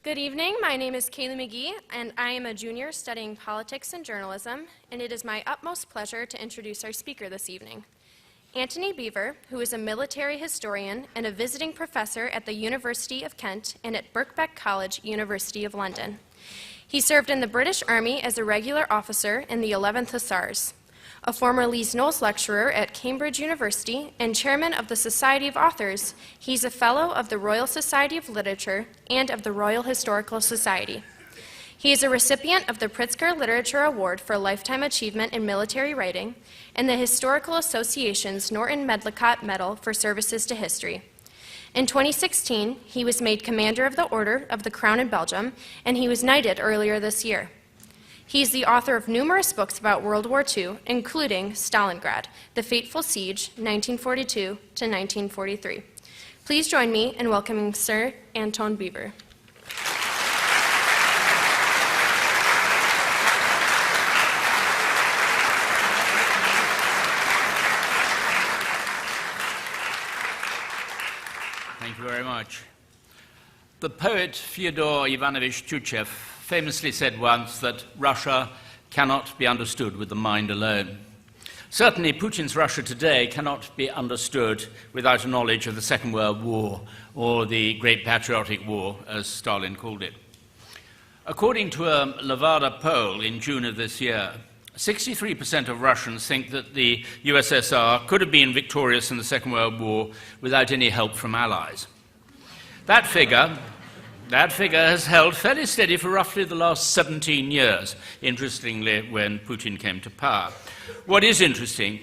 Good evening. My name is Kaylee McGee, and I am a junior studying politics and journalism, and it is my utmost pleasure to introduce our speaker this evening. Antony Beevor, who is a military historian and a visiting professor at the University of Kent and at Birkbeck College, University of London. He served in the British Army as a regular officer in the 11th Hussars. A former Lees-Knowles lecturer at Cambridge University and chairman of the Society of Authors, he's a fellow of the Royal Society of Literature and of the Royal Historical Society. He is a recipient of the Pritzker Literature Award for Lifetime Achievement in Military Writing and the Historical Association's Norton Medlicott Medal for Services to History. In 2016, he was made Commander of the Order of the Crown in Belgium, and he was knighted earlier this year. He is the author of numerous books about World War II, including Stalingrad, The Fateful Siege, 1942 to 1943. Please join me in welcoming Sir Antony Beevor. Thank you very much. The poet Fyodor Ivanovich Tyutchev famously said once that Russia cannot be understood with the mind alone. Certainly, Putin's Russia today cannot be understood without a knowledge of the Second World War, or the Great Patriotic War, as Stalin called it. According to a Levada poll in June of this year, 63% of Russians think that the USSR could have been victorious in the Second World War without any help from allies. That figure has held fairly steady for roughly the last 17 years, interestingly, when Putin came to power. What is interesting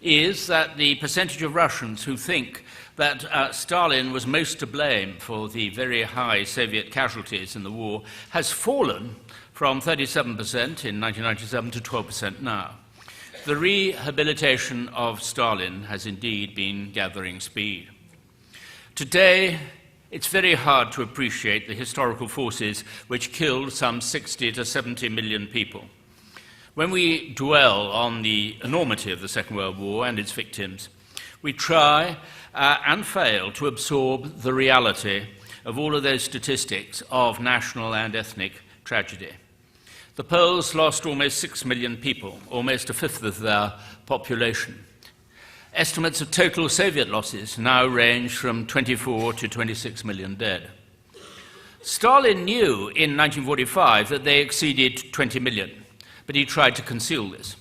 is that the percentage of Russians who think that Stalin was most to blame for the very high Soviet casualties in the war has fallen from 37% in 1997 to 12% now. The rehabilitation of Stalin has indeed been gathering speed. Today, it's very hard to appreciate the historical forces which killed some 60 to 70 million people. When we dwell on the enormity of the Second World War and its victims, we try and fail to absorb the reality of all of those statistics of national and ethnic tragedy. The Poles lost almost 6 million people, almost a fifth of their population. Estimates of total Soviet losses now range from 24 to 26 million dead. Stalin knew in 1945 that they exceeded 20 million, but he tried to conceal this.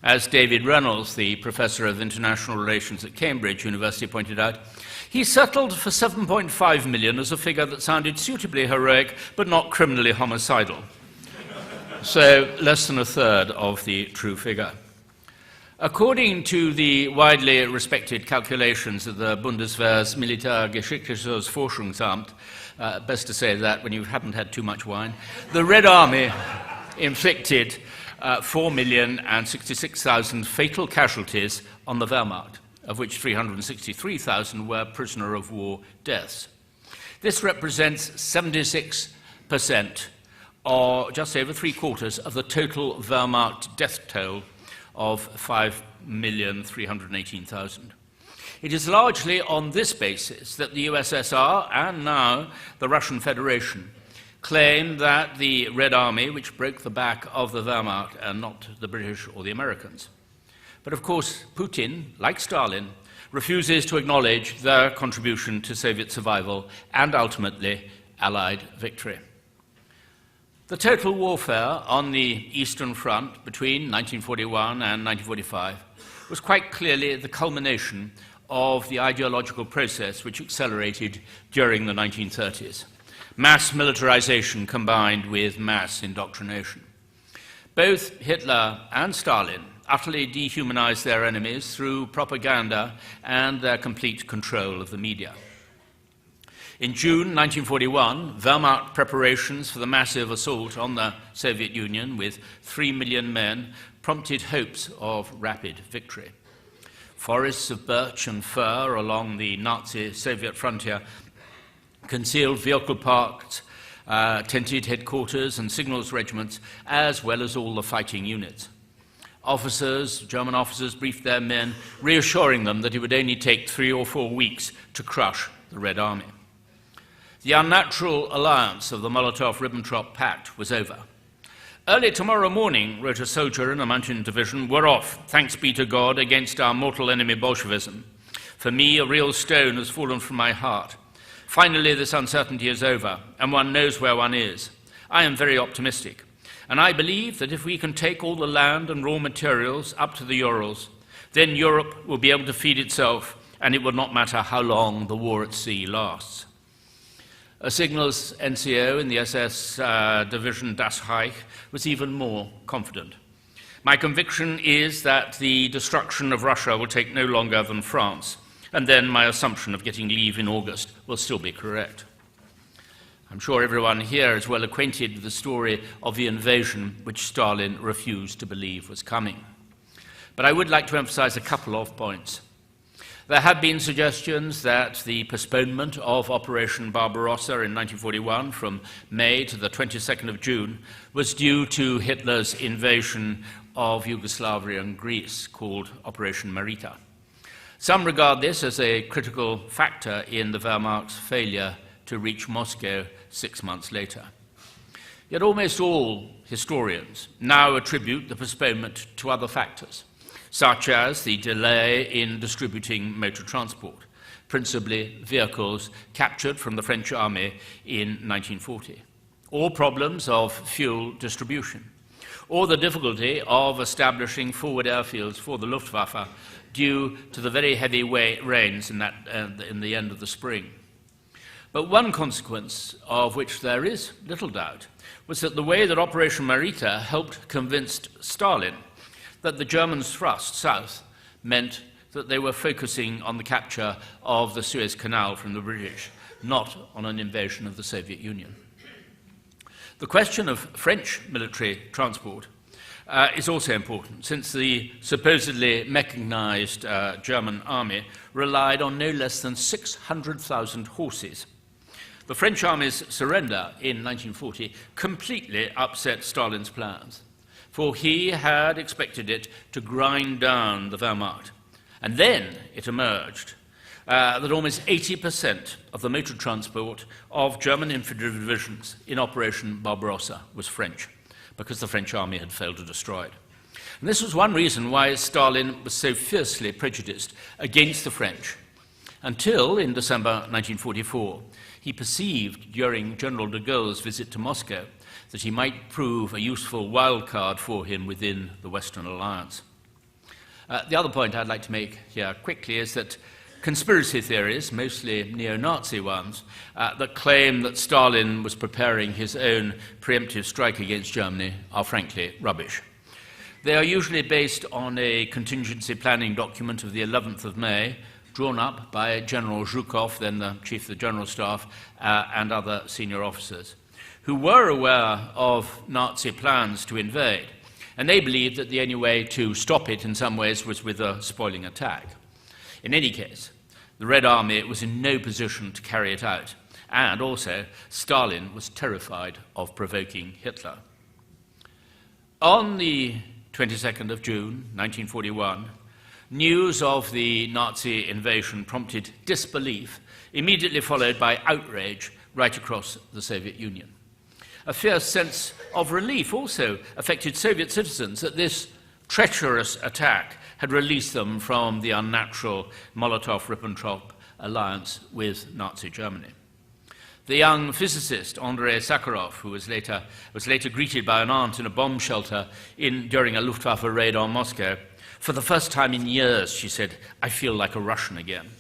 As David Reynolds, the professor of international relations at Cambridge University, pointed out, he settled for 7.5 million as a figure that sounded suitably heroic, but not criminally homicidal. So less than a third of the true figure. According to the widely respected calculations of the Bundeswehr's Militärgeschichtliches best to say that when you haven't had too much wine, the Red Army inflicted 4,066,000 fatal casualties on the Wehrmacht, of which 363,000 were prisoner of war deaths. This represents 76%, or just over three-quarters, of the total Wehrmacht death toll of 5,318,000. It is largely on this basis that the USSR and now the Russian Federation claim that the Red Army, which broke the back of the Wehrmacht, and not the British or the Americans. But of course, Putin, like Stalin, refuses to acknowledge their contribution to Soviet survival and ultimately Allied victory. The total warfare on the Eastern Front between 1941 and 1945 was quite clearly the culmination of the ideological process which accelerated during the 1930s. Mass militarization combined with mass indoctrination. Both Hitler and Stalin utterly dehumanized their enemies through propaganda and their complete control of the media. In June 1941, Wehrmacht preparations for the massive assault on the Soviet Union with 3 million men prompted hopes of rapid victory. Forests of birch and fir along the Nazi-Soviet frontier, concealed vehicle parks, tented headquarters and signals regiments, as well as all the fighting units. German officers briefed their men, reassuring them that it would only take 3 or 4 weeks to crush the Red Army. The unnatural alliance of the Molotov-Ribbentrop Pact was over. Early tomorrow morning, wrote a soldier in a mountain division, we're off, thanks be to God, against our mortal enemy Bolshevism. For me, a real stone has fallen from my heart. Finally, this uncertainty is over, and one knows where one is. I am very optimistic, and I believe that if we can take all the land and raw materials up to the Urals, then Europe will be able to feed itself, and it will not matter how long the war at sea lasts. A signals NCO in the SS division Das Reich was even more confident. My conviction is that the destruction of Russia will take no longer than France, and then my assumption of getting leave in August will still be correct. I'm sure everyone here is well acquainted with the story of the invasion which Stalin refused to believe was coming. But I would like to emphasize a couple of points. There have been suggestions that the postponement of Operation Barbarossa in 1941 from May to the 22nd of June was due to Hitler's invasion of Yugoslavia and Greece, called Operation Marita. Some regard this as a critical factor in the Wehrmacht's failure to reach Moscow 6 months later. Yet almost all historians now attribute the postponement to other factors, such as the delay in distributing motor transport, principally vehicles captured from the French army in 1940, or problems of fuel distribution, or the difficulty of establishing forward airfields for the Luftwaffe due to the very heavy rains in the end of the spring. But one consequence, of which there is little doubt, was that the way that Operation Marita helped convince Stalin that the Germans' thrust south meant that they were focusing on the capture of the Suez Canal from the British, not on an invasion of the Soviet Union. The question of French military transport is also important, since the supposedly mechanized German army relied on no less than 600,000 horses. The French army's surrender in 1940 completely upset Stalin's plans, for he had expected it to grind down the Wehrmacht. And then it emerged that almost 80% of the motor transport of German infantry divisions in Operation Barbarossa was French, because the French army had failed to destroy it. And this was one reason why Stalin was so fiercely prejudiced against the French, until in December 1944, he perceived during General de Gaulle's visit to Moscow that he might prove a useful wildcard for him within the Western alliance. The other point I'd like to make here quickly is that conspiracy theories, mostly neo-Nazi ones, that claim that Stalin was preparing his own preemptive strike against Germany are frankly rubbish. They are usually based on a contingency planning document of the 11th of May, drawn up by General Zhukov, then the Chief of the General Staff, and other senior officers, who were aware of Nazi plans to invade, and they believed that the only way to stop it in some ways was with a spoiling attack. In any case, the Red Army was in no position to carry it out, and also Stalin was terrified of provoking Hitler. On the 22nd of June, 1941, news of the Nazi invasion prompted disbelief, immediately followed by outrage right across the Soviet Union. A fierce sense of relief also affected Soviet citizens that this treacherous attack had released them from the unnatural Molotov-Ribbentrop alliance with Nazi Germany. The young physicist Andrei Sakharov, who was later greeted by an aunt in a bomb shelter during a Luftwaffe raid on Moscow, "For the first time in years," she said, "I feel like a Russian again."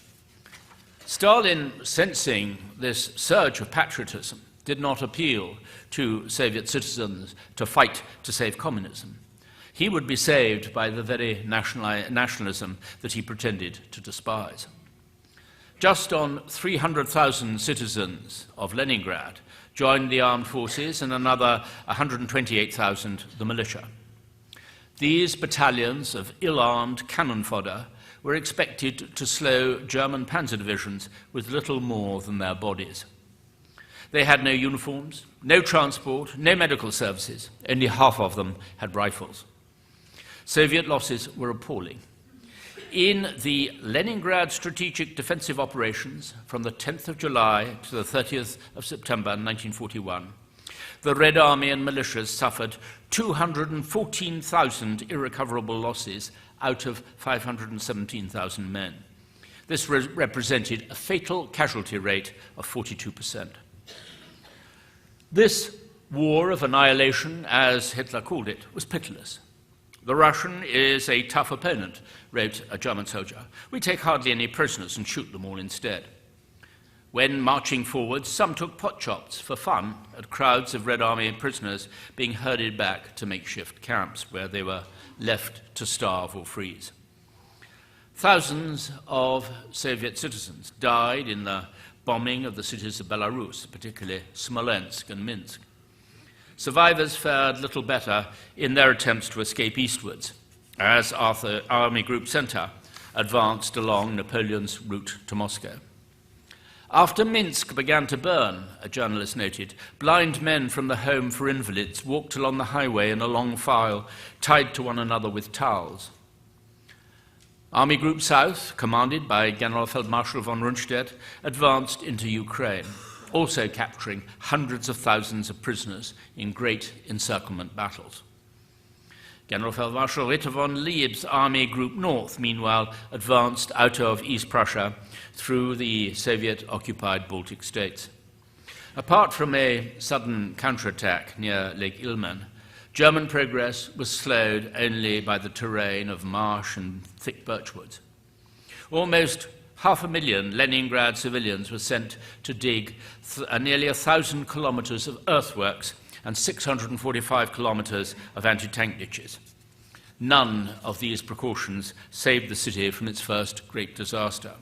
Stalin, sensing this surge of patriotism, did not appeal to Soviet citizens to fight to save communism. He would be saved by the very nationalism that he pretended to despise. Just on 300,000 citizens of Leningrad joined the armed forces and another 128,000 the militia. These battalions of ill-armed cannon fodder were expected to slow German panzer divisions with little more than their bodies. They had no uniforms, no transport, no medical services. Only half of them had rifles. Soviet losses were appalling. In the Leningrad strategic defensive operations from the 10th of July to the 30th of September 1941, the Red Army and militias suffered 214,000 irrecoverable losses out of 517,000 men. This represented a fatal casualty rate of 42%. This war of annihilation, as Hitler called it, was pitiless. "The Russian is a tough opponent," wrote a German soldier. "We take hardly any prisoners and shoot them all instead." When marching forward, some took potshots for fun at crowds of Red Army prisoners being herded back to makeshift camps where they were left to starve or freeze. Thousands of Soviet citizens died in the bombing of the cities of Belarus, particularly Smolensk and Minsk. Survivors fared little better in their attempts to escape eastwards, as Army Group Center advanced along Napoleon's route to Moscow. After Minsk began to burn, a journalist noted, blind men from the Home for Invalids walked along the highway in a long file, tied to one another with towels. Army Group South, commanded by Generalfeldmarschal von Rundstedt, advanced into Ukraine, also capturing hundreds of thousands of prisoners in great encirclement battles. Generalfeldmarschal Ritter von Lieb's Army Group North, meanwhile, advanced out of East Prussia through the Soviet-occupied Baltic states. Apart from a sudden counterattack near Lake Ilmen, German progress was slowed only by the terrain of marsh and thick birchwoods. Almost 500,000 Leningrad civilians were sent to dig nearly 1,000 kilometers of earthworks and 645 kilometers of anti-tank ditches. None of these precautions saved the city from its first great disaster.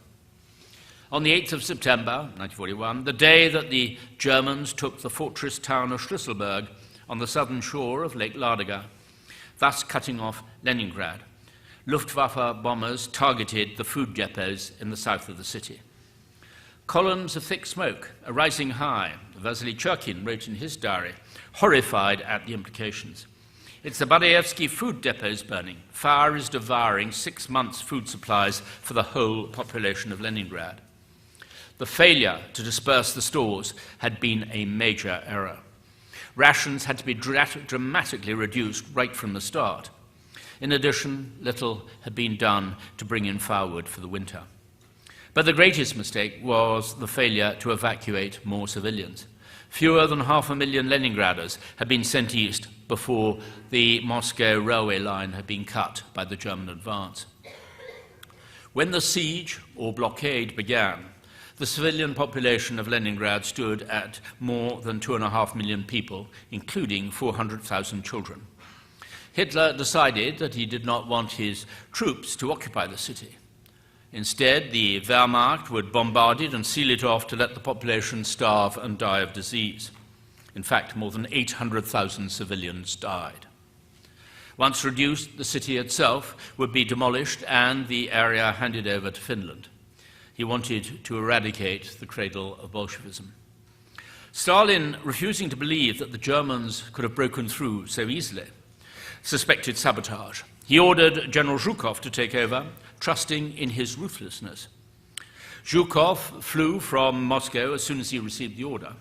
On the 8th of September 1941, the day that the Germans took the fortress town of Schlüsselburg on the southern shore of Lake Ladoga, thus cutting off Leningrad, Luftwaffe bombers targeted the food depots in the south of the city. Columns of thick smoke are rising high, Vasily Churkin wrote in his diary, horrified at the implications. "It's the Badaevsky food depots burning. Fire is devouring 6 months' food supplies for the whole population of Leningrad." The failure to disperse the stores had been a major error. Rations had to be dramatically reduced right from the start. In addition, little had been done to bring in firewood for the winter. But the greatest mistake was the failure to evacuate more civilians. Fewer than 500,000 Leningraders had been sent east before the Moscow railway line had been cut by the German advance. When the siege or blockade began, the civilian population of Leningrad stood at more than 2.5 million people, including 400,000 children. Hitler decided that he did not want his troops to occupy the city. Instead, the Wehrmacht would bombard it and seal it off to let the population starve and die of disease. In fact, more than 800,000 civilians died. Once reduced, the city itself would be demolished and the area handed over to Finland. He wanted to eradicate the cradle of Bolshevism. Stalin, refusing to believe that the Germans could have broken through so easily, suspected sabotage. He ordered General Zhukov to take over, trusting in his ruthlessness. Zhukov flew from Moscow as soon as he received the order.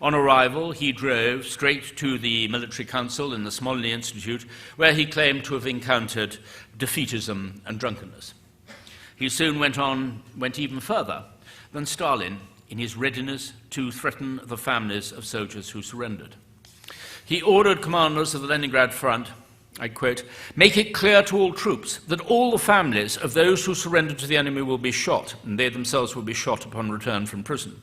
On arrival, he drove straight to the military council in the Smolny Institute, where he claimed to have encountered defeatism and drunkenness. He soon went even further than Stalin in his readiness to threaten the families of soldiers who surrendered. He ordered commanders of the Leningrad front, I quote, "Make it clear to all troops that all the families of those who surrender to the enemy will be shot, and they themselves will be shot upon return from prison."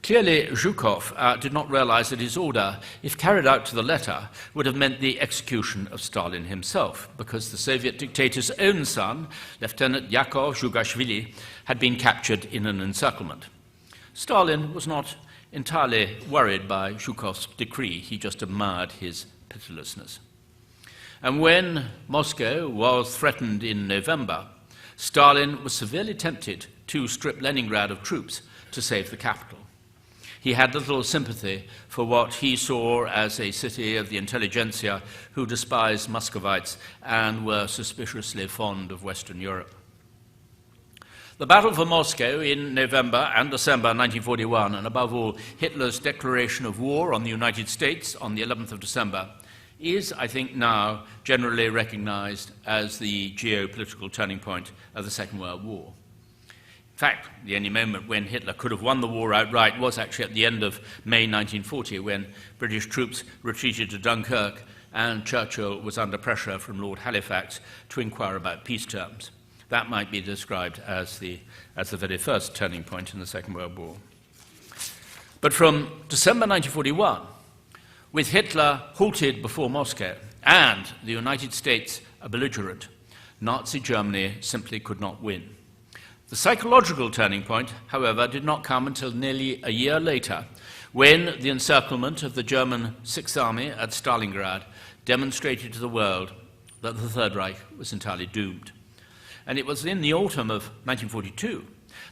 Clearly, Zhukov did not realize that his order, if carried out to the letter, would have meant the execution of Stalin himself, because the Soviet dictator's own son, Lieutenant Yakov Zhugashvili, had been captured in an encirclement. Stalin was not entirely worried by Zhukov's decree. He just admired his pitilessness. And when Moscow was threatened in November, Stalin was severely tempted to strip Leningrad of troops to save the capital. He had little sympathy for what he saw as a city of the intelligentsia who despised Muscovites and were suspiciously fond of Western Europe. The Battle for Moscow in November and December 1941, and above all, Hitler's declaration of war on the United States on the 11th of December, is, I think, now generally recognized as the geopolitical turning point of the Second World War. In fact, the only moment when Hitler could have won the war outright was actually at the end of May 1940, when British troops retreated to Dunkirk and Churchill was under pressure from Lord Halifax to inquire about peace terms. That might be described as the very first turning point in the Second World War. But from December 1941, with Hitler halted before Moscow and the United States a belligerent, Nazi Germany simply could not win. The psychological turning point, however, did not come until nearly a year later, when the encirclement of the German Sixth Army at Stalingrad demonstrated to the world that the Third Reich was entirely doomed. And it was in the autumn of 1942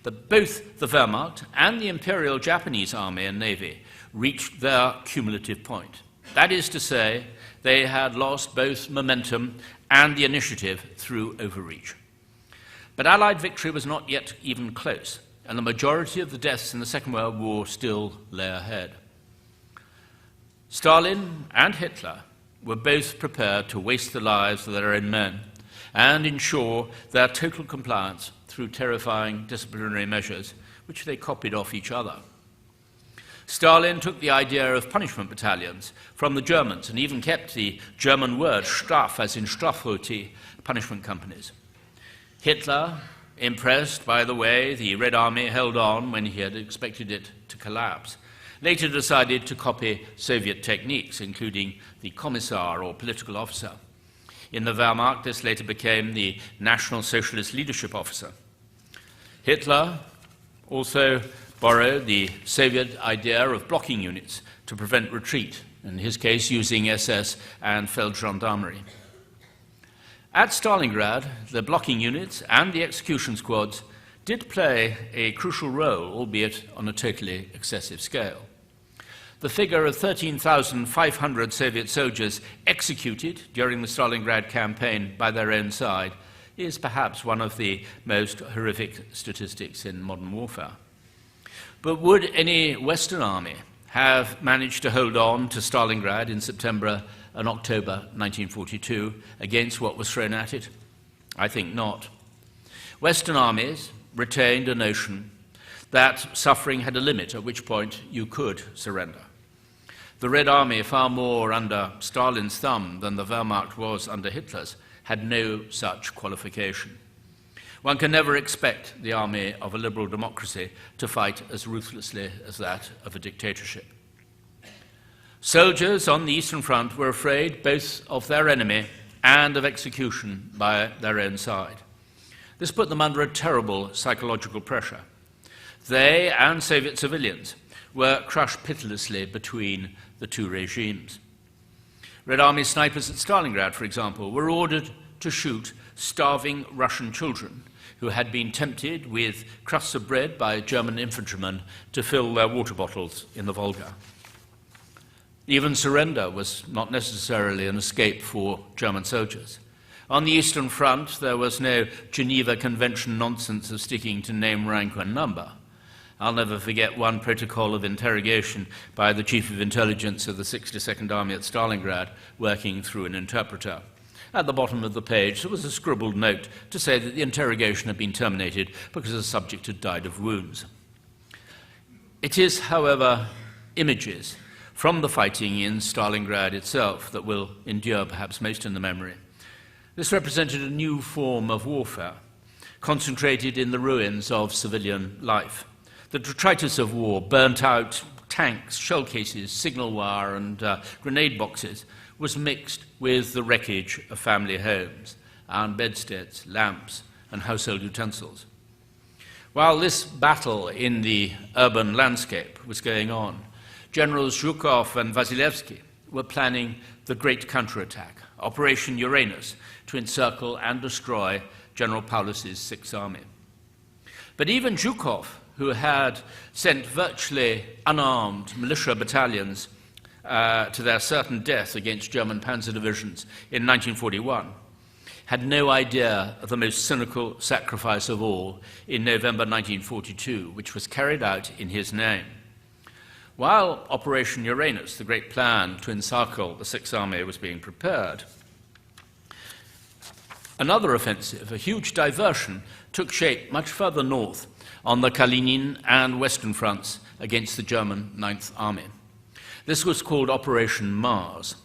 that both the Wehrmacht and the Imperial Japanese Army and Navy reached their cumulative point. That is to say, they had lost both momentum and the initiative through overreach. But Allied victory was not yet even close, and the majority of the deaths in the Second World War still lay ahead. Stalin and Hitler were both prepared to waste the lives of their own men and ensure their total compliance through terrifying disciplinary measures, which they copied off each other. Stalin took the idea of punishment battalions from the Germans and even kept the German word Strafe, as in Strafroute, punishment companies. Hitler, impressed by the way the Red Army held on when he had expected it to collapse, later decided to copy Soviet techniques, including the commissar or political officer. In the Wehrmacht, this later became the National Socialist Leadership Officer. Hitler also borrowed the Soviet idea of blocking units to prevent retreat, in his case using SS and Feldgendarmerie. At Stalingrad, the blocking units and the execution squads did play a crucial role, albeit on a totally excessive scale. The figure of 13,500 Soviet soldiers executed during the Stalingrad campaign by their own side is perhaps one of the most horrific statistics in modern warfare. But would any Western army have managed to hold on to Stalingrad in September and October 1942 against what was thrown at it? I think not. Western armies retained a notion that suffering had a limit at which point you could surrender. The Red Army, far more under Stalin's thumb than the Wehrmacht was under Hitler's, had no such qualification. One can never expect the army of a liberal democracy to fight as ruthlessly as that of a dictatorship. Soldiers on the Eastern Front were afraid both of their enemy and of execution by their own side. This put them under a terrible psychological pressure. They and Soviet civilians were crushed pitilessly between the two regimes. Red Army snipers at Stalingrad, for example, were ordered to shoot starving Russian children who had been tempted with crusts of bread by German infantrymen to fill their water bottles in the Volga. Even surrender was not necessarily an escape for German soldiers. On the Eastern Front, there was no Geneva Convention nonsense of sticking to name, rank, and number. I'll never forget one protocol of interrogation by the Chief of Intelligence of the 62nd Army at Stalingrad, working through an interpreter. At the bottom of the page, there was a scribbled note to say that the interrogation had been terminated because the subject had died of wounds. It is, however, images from the fighting in Stalingrad itself that will endure perhaps most in the memory. This represented a new form of warfare, concentrated in the ruins of civilian life. The detritus of war, burnt out tanks, shell cases, signal wire, and grenade boxes, was mixed with the wreckage of family homes, iron bedsteads, lamps, and household utensils. While this battle in the urban landscape was going on, Generals Zhukov and Vasilevsky were planning the great counterattack, Operation Uranus, to encircle and destroy General Paulus's Sixth Army. But even Zhukov who had sent virtually unarmed militia battalions to their certain death against German panzer divisions in 1941, had no idea of the most cynical sacrifice of all in November 1942, which was carried out in his name. While Operation Uranus, the great plan to encircle the Sixth Army, was being prepared, another offensive, a huge diversion, took shape much further north on the Kalinin and Western fronts against the German Ninth Army. This was called Operation Mars.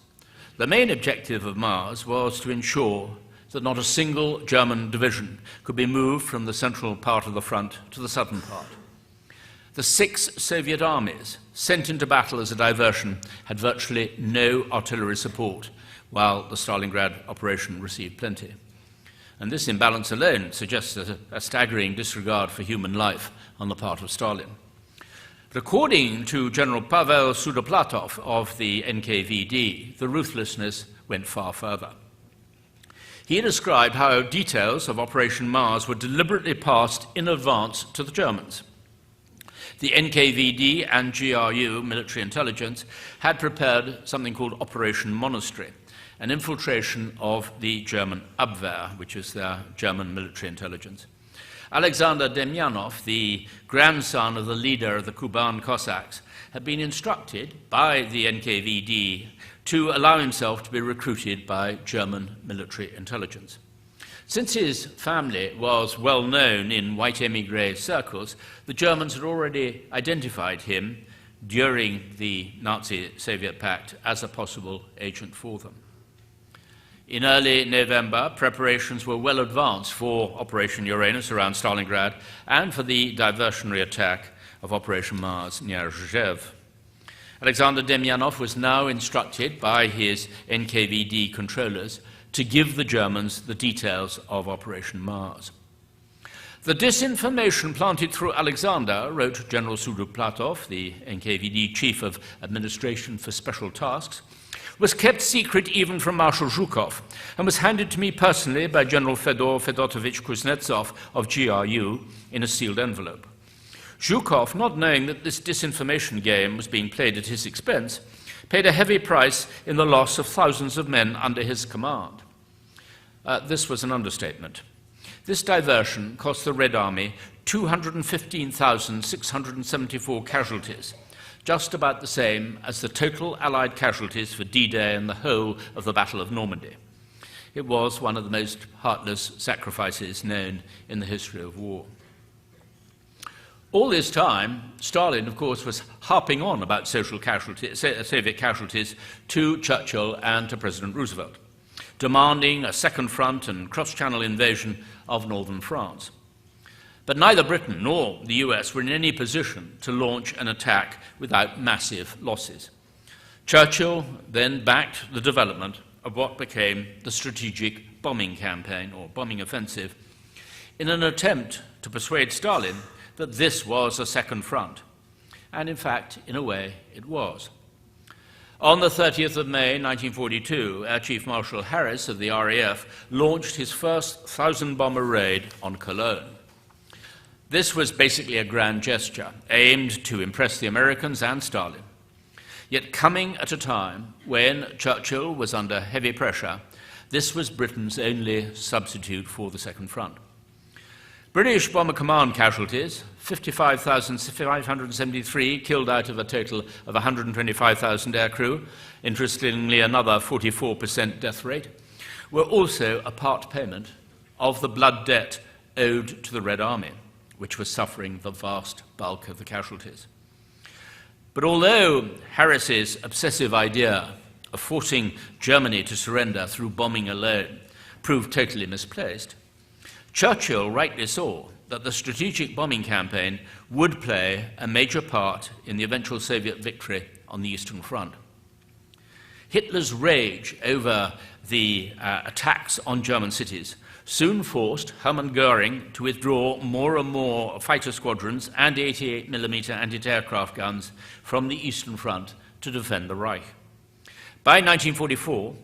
The main objective of Mars was to ensure that not a single German division could be moved from the central part of the front to the southern part. The 6 Soviet armies sent into battle as a diversion had virtually no artillery support, while the Stalingrad operation received plenty. And this imbalance alone suggests a staggering disregard for human life on the part of Stalin. But according to General Pavel Sudoplatov of the NKVD, the ruthlessness went far further. He described how details of Operation Mars were deliberately passed in advance to the Germans. The NKVD and GRU, military intelligence, had prepared something called Operation Monastery, an infiltration of the German Abwehr, which is their German military intelligence. Alexander Demyanov, the grandson of the leader of the Kuban Cossacks, had been instructed by the NKVD to allow himself to be recruited by German military intelligence. Since his family was well known in white émigré circles, the Germans had already identified him during the Nazi-Soviet pact as a possible agent for them. In early November, preparations were well advanced for Operation Uranus around Stalingrad and for the diversionary attack of Operation Mars near Rzhev. Alexander Demyanov was now instructed by his NKVD controllers to give the Germans the details of Operation Mars. The disinformation planted through Alexander, wrote General Sudoplatov, the NKVD chief of administration for special tasks, was kept secret even from Marshal Zhukov and was handed to me personally by General Fedor Fedotovich Kuznetsov of GRU in a sealed envelope. Zhukov, not knowing that this disinformation game was being played at his expense, paid a heavy price in the loss of thousands of men under his command. This was an understatement. This diversion cost the Red Army 215,674 casualties, just about the same as the total Allied casualties for D-Day and the whole of the Battle of Normandy. It was one of the most heartless sacrifices known in the history of war. All this time, Stalin, of course, was harping on about Soviet casualties to Churchill and to President Roosevelt, demanding a second front and cross-channel invasion of northern France. But neither Britain nor the US were in any position to launch an attack without massive losses. Churchill then backed the development of what became the strategic bombing campaign, or bombing offensive, in an attempt to persuade Stalin that this was a second front. And in fact, in a way, it was. On the 30th of May, 1942, Air Chief Marshal Harris of the RAF launched his first 1,000-bomber raid on Cologne. This was basically a grand gesture, aimed to impress the Americans and Stalin, yet coming at a time when Churchill was under heavy pressure. This was Britain's only substitute for the second front. British Bomber Command casualties, 55,573 killed out of a total of 125,000 aircrew, interestingly another 44% death rate, were also a part payment of the blood debt owed to the Red Army, which was suffering the vast bulk of the casualties. But although Harris's obsessive idea of forcing Germany to surrender through bombing alone proved totally misplaced, Churchill rightly saw that the strategic bombing campaign would play a major part in the eventual Soviet victory on the Eastern Front. Hitler's rage over the attacks on German cities soon forced Hermann Goering to withdraw more and more fighter squadrons and 88mm anti-aircraft guns from the Eastern Front to defend the Reich. By 1944,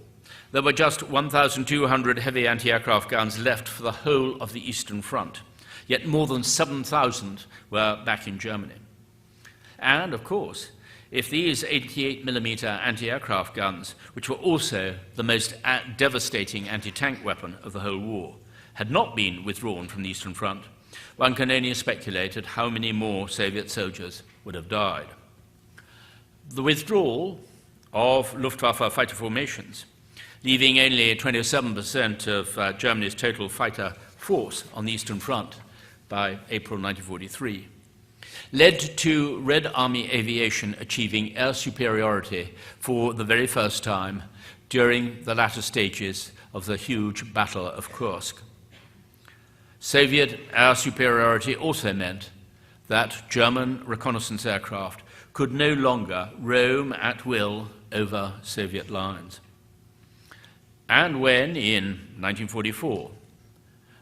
there were just 1,200 heavy anti-aircraft guns left for the whole of the Eastern Front, yet more than 7,000 were back in Germany. And, of course, if these 88mm anti-aircraft guns, which were also the most devastating anti-tank weapon of the whole war, had not been withdrawn from the Eastern Front, one can only speculate at how many more Soviet soldiers would have died. The withdrawal of Luftwaffe fighter formations, leaving only 27% of Germany's total fighter force on the Eastern Front by April 1943, led to Red Army aviation achieving air superiority for the very first time during the latter stages of the huge Battle of Kursk. Soviet air superiority also meant that German reconnaissance aircraft could no longer roam at will over Soviet lines. And when, in 1944,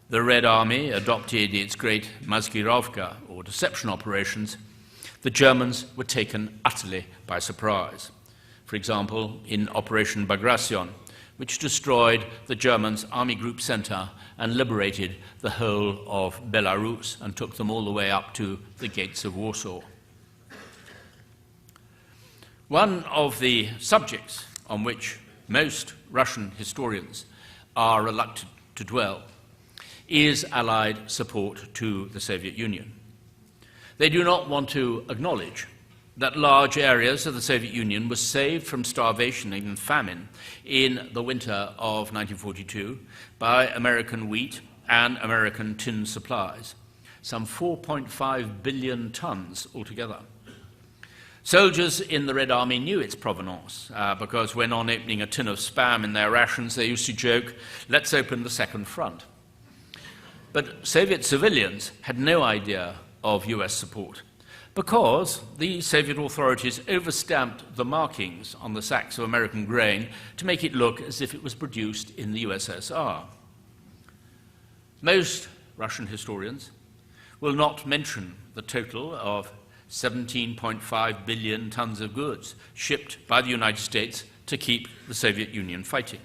the Red Army adopted its great maskirovka, or deception operations, the Germans were taken utterly by surprise. For example, in Operation Bagration, which destroyed the Germans' Army Group Center and liberated the whole of Belarus and took them all the way up to the gates of Warsaw. One of the subjects on which most Russian historians are reluctant to dwell is Allied support to the Soviet Union. They do not want to acknowledge that large areas of the Soviet Union were saved from starvation and famine in the winter of 1942 by American wheat and American tin supplies, some 4.5 billion tons altogether. Soldiers in the Red Army knew its provenance because when on opening a tin of Spam in their rations, they used to joke, "Let's open the second front." But Soviet civilians had no idea of US support because the Soviet authorities overstamped the markings on the sacks of American grain to make it look as if it was produced in the USSR. Most Russian historians will not mention the total of 17.5 billion tons of goods shipped by the United States to keep the Soviet Union fighting.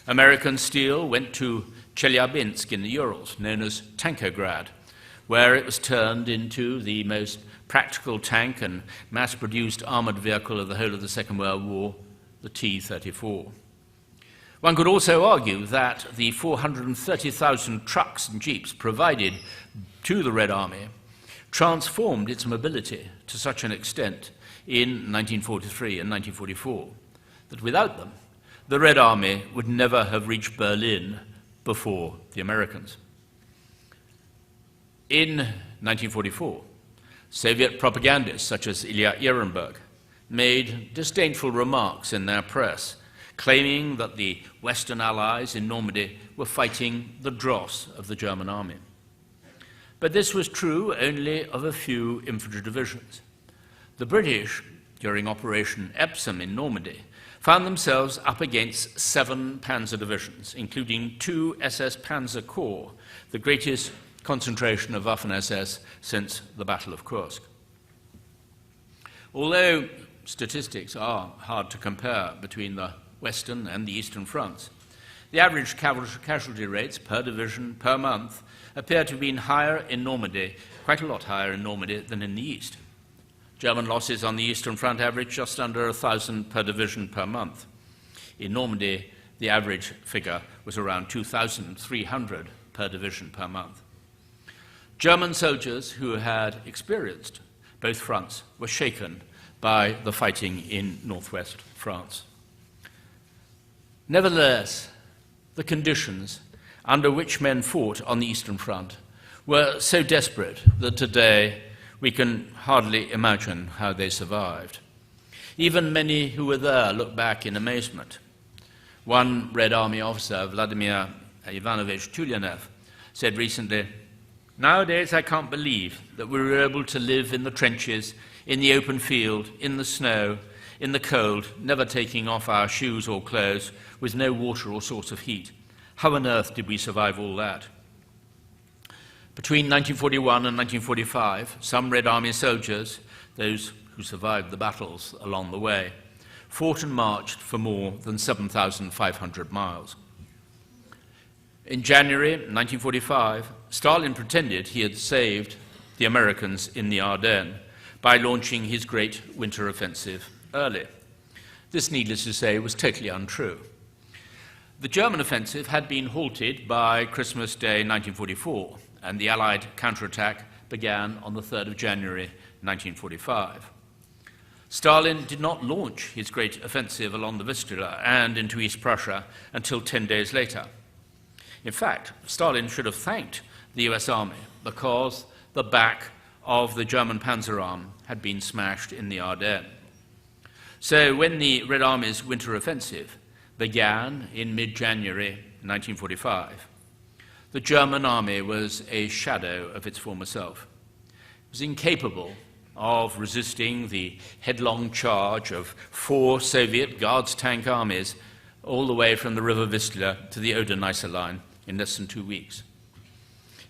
American steel went to Chelyabinsk in the Urals, known as Tankograd, where it was turned into the most practical tank and mass-produced armored vehicle of the whole of the Second World War, the T-34. One could also argue that the 430,000 trucks and jeeps provided to the Red Army transformed its mobility to such an extent in 1943 and 1944 that without them, the Red Army would never have reached Berlin before the Americans. In 1944, Soviet propagandists such as Ilya Ehrenberg made disdainful remarks in their press, claiming that the Western Allies in Normandy were fighting the dross of the German army. But this was true only of a few infantry divisions. The British, during Operation Epsom in Normandy, found themselves up against 7 panzer divisions, including 2 SS Panzer Corps, the greatest concentration of Waffen-SS since the Battle of Kursk. Although statistics are hard to compare between the Western and the Eastern fronts, the average casualty rates per division per month appear to have been higher in Normandy, quite a lot higher in Normandy than in the East. German losses on the Eastern Front averaged just under 1,000 per division per month. In Normandy, the average figure was around 2,300 per division per month. German soldiers who had experienced both fronts were shaken by the fighting in northwest France. Nevertheless, the conditions under which men fought on the Eastern Front were so desperate that today we can hardly imagine how they survived. Even many who were there look back in amazement. One Red Army officer, Vladimir Ivanovich Tulyanev, said recently, "Nowadays I can't believe that we were able to live in the trenches, in the open field, in the snow, in the cold, never taking off our shoes or clothes, with no water or source of heat. How on earth did we survive all that?" Between 1941 and 1945, some Red Army soldiers, those who survived the battles along the way, fought and marched for more than 7,500 miles. In January 1945, Stalin pretended he had saved the Americans in the Ardennes by launching his great winter offensive early. This, needless to say, was totally untrue. The German offensive had been halted by Christmas Day 1944, and the Allied counterattack began on the 3rd of January 1945. Stalin did not launch his great offensive along the Vistula and into East Prussia until 10 days later. In fact, Stalin should have thanked the US Army because the back of the German Panzer Arm had been smashed in the Ardennes. So when the Red Army's winter offensive began in mid-January 1945, the German army was a shadow of its former self. It was incapable of resisting the headlong charge of 4 Soviet Guards tank armies all the way from the River Vistula to the Oder-Neisse line in less than 2 weeks.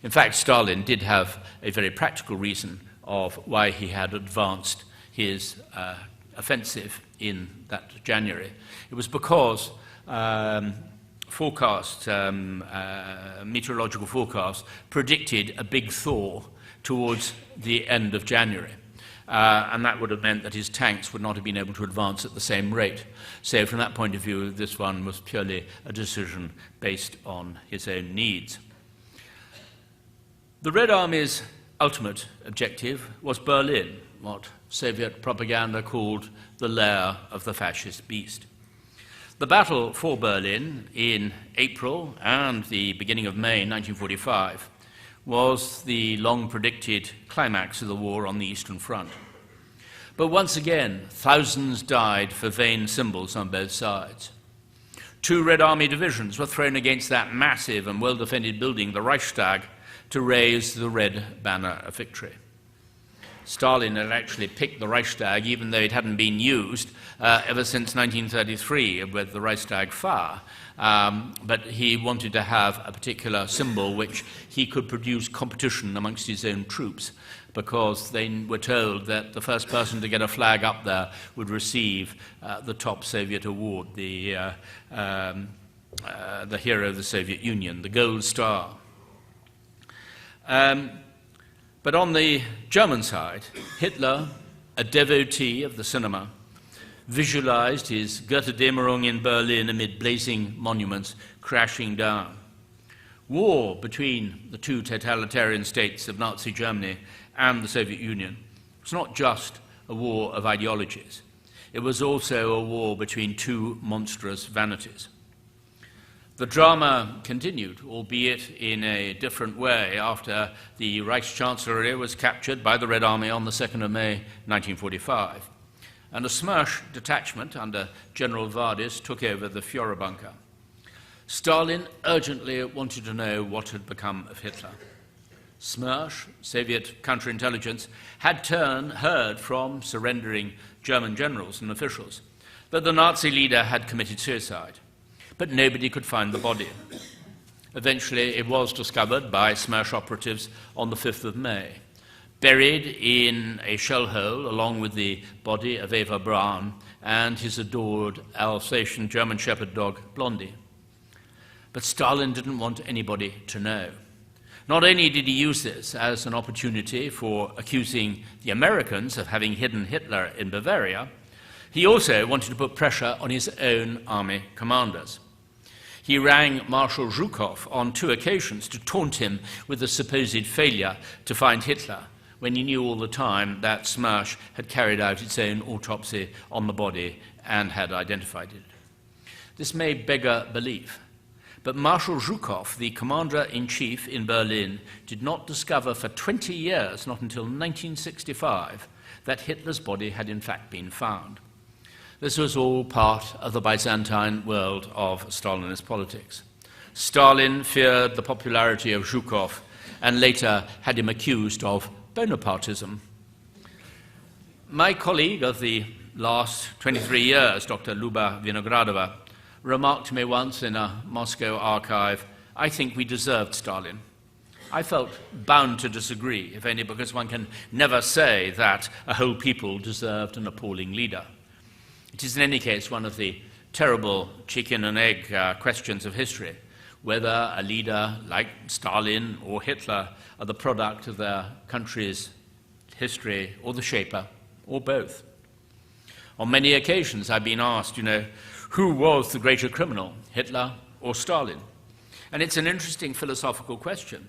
In fact, Stalin did have a very practical reason of why he had advanced his offensive in that January. It was because meteorological forecasts predicted a big thaw towards the end of January. And that would have meant that his tanks would not have been able to advance at the same rate. So from that point of view, this one was purely a decision based on his own needs. The Red Army's ultimate objective was Berlin, what Soviet propaganda called the lair of the fascist beast. The battle for Berlin in April and the beginning of May 1945 was the long-predicted climax of the war on the Eastern Front. But once again, thousands died for vain symbols on both sides. 2 Red Army divisions were thrown against that massive and well-defended building, the Reichstag, to raise the red banner of victory. Stalin had actually picked the Reichstag, even though it hadn't been used ever since 1933 with the Reichstag fire. But he wanted to have a particular symbol which he could produce competition amongst his own troops, because they were told that the first person to get a flag up there would receive the top Soviet award, the hero of the Soviet Union, the Gold Star. But on the German side, Hitler, a devotee of the cinema, visualized his Gotterdämmerung in Berlin amid blazing monuments crashing down. War between the 2 totalitarian states of Nazi Germany and the Soviet Union was not just a war of ideologies. It was also a war between 2 monstrous vanities. The drama continued, albeit in a different way, after the Reichschancellery was captured by the Red Army on the 2nd of May 1945, and a Smersh detachment under General Vardis took over the Führerbunker. Stalin urgently wanted to know what had become of Hitler. Smersh, Soviet counterintelligence, had heard from surrendering German generals and officials that the Nazi leader had committed suicide, but nobody could find the body. Eventually, it was discovered by Smersh operatives on the 5th of May, buried in a shell hole along with the body of Eva Braun and his adored Alsatian German Shepherd dog, Blondie. But Stalin didn't want anybody to know. Not only did he use this as an opportunity for accusing the Americans of having hidden Hitler in Bavaria, he also wanted to put pressure on his own army commanders. He rang Marshal Zhukov on 2 occasions to taunt him with the supposed failure to find Hitler, when he knew all the time that Smersh had carried out its own autopsy on the body and had identified it. This may beggar belief, but Marshal Zhukov, the commander-in-chief in Berlin, did not discover for 20 years, not until 1965, that Hitler's body had in fact been found. This was all part of the Byzantine world of Stalinist politics. Stalin feared the popularity of Zhukov and later had him accused of Bonapartism. My colleague of the last 23 years, Dr. Luba Vinogradova, remarked to me once in a Moscow archive, "I think we deserved Stalin." I felt bound to disagree, if only because one can never say that a whole people deserved an appalling leader. It is in any case one of the terrible chicken and egg questions of history. whether a leader like Stalin or Hitler are the product of their country's history or the shaper, or both. On many occasions I've been asked, who was the greater criminal, Hitler or Stalin? And it's an interesting philosophical question.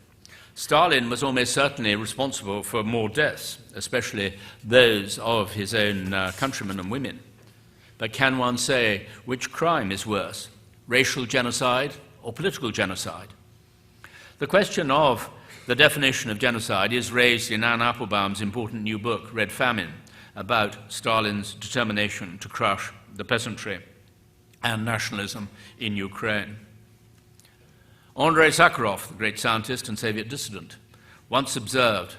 Stalin was almost certainly responsible for more deaths, especially those of his own countrymen and women. But can one say which crime is worse, racial genocide or political genocide? The question of the definition of genocide is raised in Anne Applebaum's important new book, Red Famine, about Stalin's determination to crush the peasantry and nationalism in Ukraine. Andrei Sakharov, the great scientist and Soviet dissident, once observed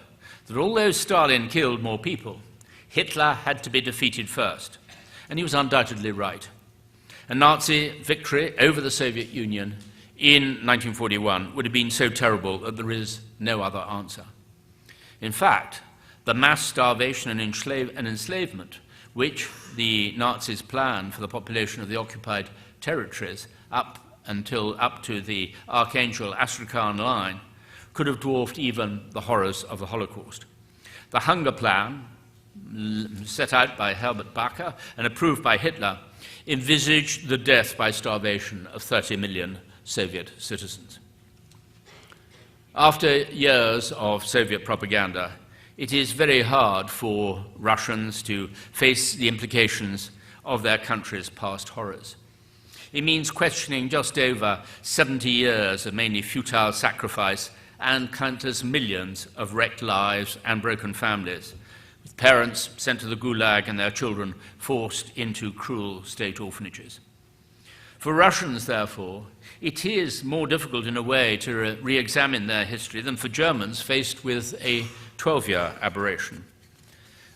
that although Stalin killed more people, Hitler had to be defeated first. And he was undoubtedly right. A Nazi victory over the Soviet Union in 1941 would have been so terrible that there is no other answer. In fact, the mass starvation and enslavement which the Nazis planned for the population of the occupied territories up to the Archangel Astrakhan line could have dwarfed even the horrors of the Holocaust. The hunger plan, set out by Herbert Bacher and approved by Hitler, envisaged the death by starvation of 30 million Soviet citizens. After years of Soviet propaganda, it is very hard for Russians to face the implications of their country's past horrors. It means questioning just over 70 years of mainly futile sacrifice and countless millions of wrecked lives and broken families, with parents sent to the Gulag and their children forced into cruel state orphanages. For Russians, therefore, it is more difficult in a way to re-examine their history than for Germans faced with a 12-year aberration.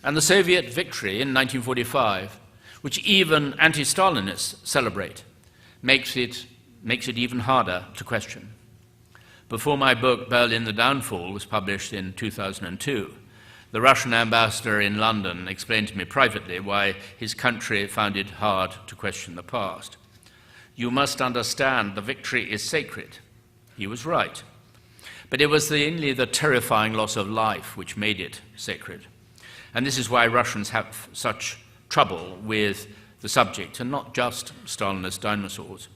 And the Soviet victory in 1945, which even anti-Stalinists celebrate, makes it even harder to question. Before my book, Berlin the Downfall, was published in 2002, the Russian ambassador in London explained to me privately why his country found it hard to question the past. You must understand the victory is sacred. He was right. But it was only the terrifying loss of life which made it sacred. And this is why Russians have such trouble with the subject, and not just Stalinist dinosaurs.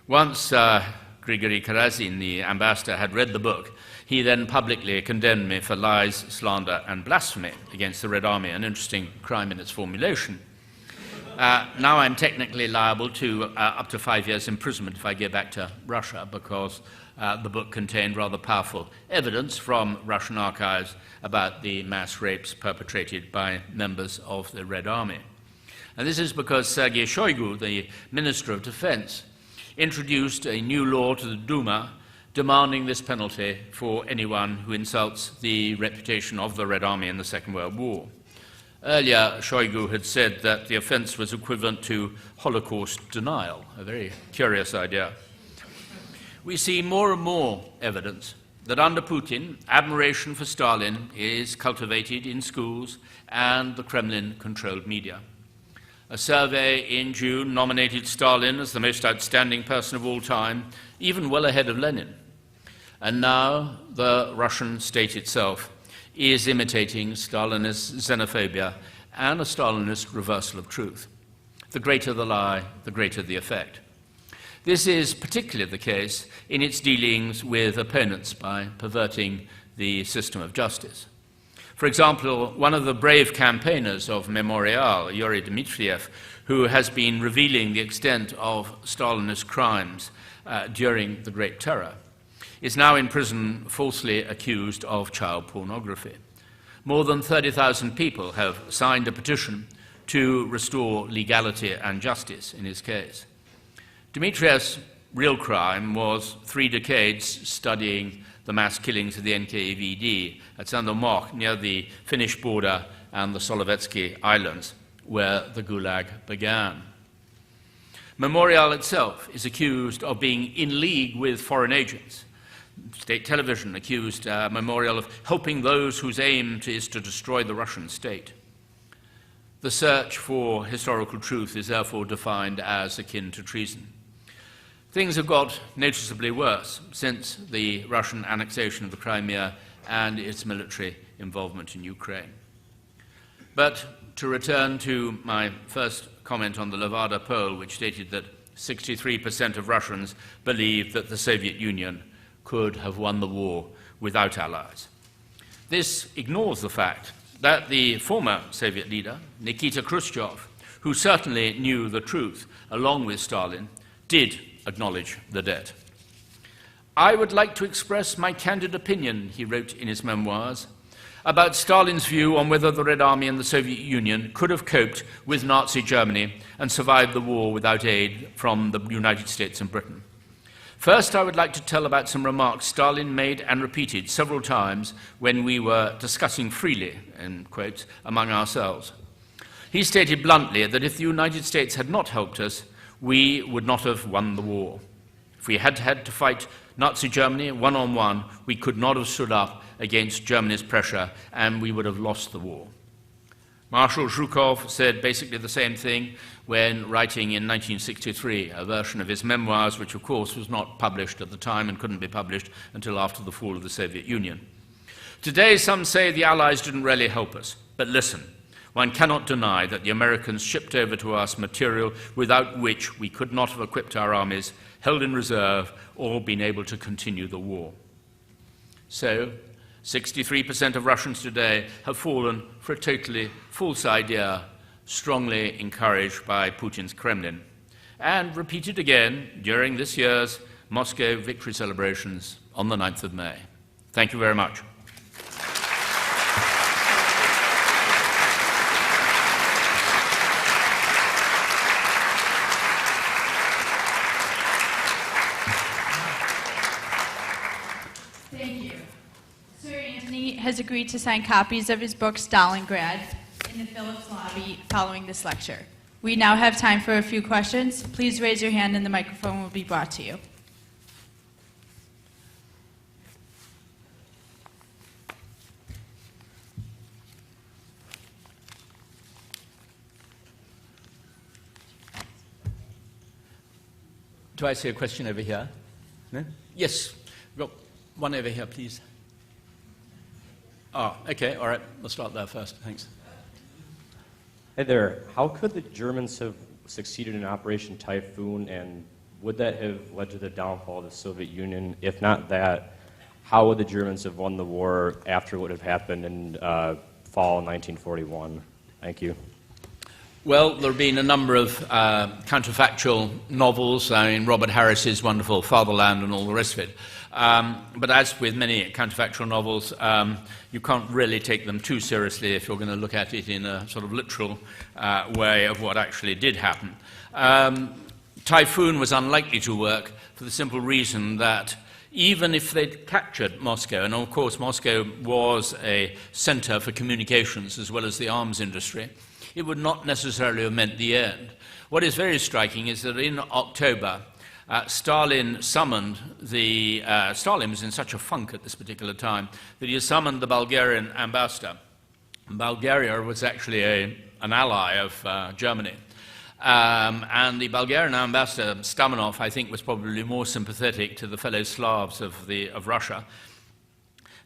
Once Grigory Karazin, the ambassador, had read the book, he then publicly condemned me for lies, slander, and blasphemy against the Red Army, an interesting crime in its formulation. Now I'm technically liable to up to 5 years imprisonment if I go back to Russia, because the book contained rather powerful evidence from Russian archives about the mass rapes perpetrated by members of the Red Army. And this is because Sergei Shoigu, the Minister of Defense, introduced a new law to the Duma demanding this penalty for anyone who insults the reputation of the Red Army in the Second World War. Earlier, Shoigu had said that the offense was equivalent to Holocaust denial, a very curious idea. We see more and more evidence that under Putin, admiration for Stalin is cultivated in schools and the Kremlin-controlled media. A survey in June nominated Stalin as the most outstanding person of all time, even well ahead of Lenin. And now the Russian state itself is imitating Stalinist xenophobia and a Stalinist reversal of truth. The greater the lie, the greater the effect. This is particularly the case in its dealings with opponents by perverting the system of justice. For example, one of the brave campaigners of Memorial, Yuri Dmitriev, who has been revealing the extent of Stalinist crimes during the Great Terror, is now in prison falsely accused of child pornography. More than 30,000 people have signed a petition to restore legality and justice in his case. Dmitriev's real crime was 3 decades studying the mass killings of the NKVD at Sandomok near the Finnish border and the Solovetsky Islands, where the Gulag began. Memorial itself is accused of being in league with foreign agents. State television accused Memorial of helping those whose aim is to destroy the Russian state. The search for historical truth is therefore defined as akin to treason. Things have got noticeably worse since the Russian annexation of the Crimea and its military involvement in Ukraine. But to return to my first comment on the Levada poll, which stated that 63% of Russians believed that the Soviet Union could have won the war without allies. This ignores the fact that the former Soviet leader, Nikita Khrushchev, who certainly knew the truth along with Stalin, did acknowledge the debt. "I would like to express my candid opinion," he wrote in his memoirs, "about Stalin's view on whether the Red Army and the Soviet Union could have coped with Nazi Germany and survived the war without aid from the United States and Britain. First, I would like to tell about some remarks Stalin made and repeated several times when we were discussing freely, in quotes, among ourselves. He stated bluntly that if the United States had not helped us, we would not have won the war. If we had had to fight Nazi Germany one-on-one, we could not have stood up against Germany's pressure, and we would have lost the war." Marshal Zhukov said basically the same thing when writing in 1963 a version of his memoirs, which of course was not published at the time and couldn't be published until after the fall of the Soviet Union. "Today some say the Allies didn't really help us, but listen. One cannot deny that the Americans shipped over to us material without which we could not have equipped our armies, held in reserve, or been able to continue the war." So, 63% of Russians today have fallen for a totally false idea, strongly encouraged by Putin's Kremlin, and repeated again during this year's Moscow victory celebrations on the 9th of May. Thank you very much. Has agreed to sign copies of his book Stalingrad in the Phillips lobby following this lecture. We now have time for a few questions. Please raise your hand and the microphone will be brought to you. Do I see a question over here? No? Yes. We've got one over here, please. Oh, okay, all right. We'll start there first. Thanks. Hey there. How could the Germans have succeeded in Operation Typhoon, and would that have led to the downfall of the Soviet Union? If not that, how would the Germans have won the war after what had happened in fall 1941? Thank you. Well, there have been a number of counterfactual novels, Robert Harris's wonderful Fatherland and all the rest of it. But as with many counterfactual novels, you can't really take them too seriously if you're going to look at it in a sort of literal way of what actually did happen. Typhoon was unlikely to work for the simple reason that even if they'd captured Moscow, and of course Moscow was a center for communications as well as the arms industry, it would not necessarily have meant the end. What is very striking is that in October, Stalin summoned the... Stalin was in such a funk at this particular time that he summoned the Bulgarian ambassador. Bulgaria was actually an ally of Germany. And the Bulgarian ambassador, Stamanov, I think, was probably more sympathetic to the fellow Slavs of Russia.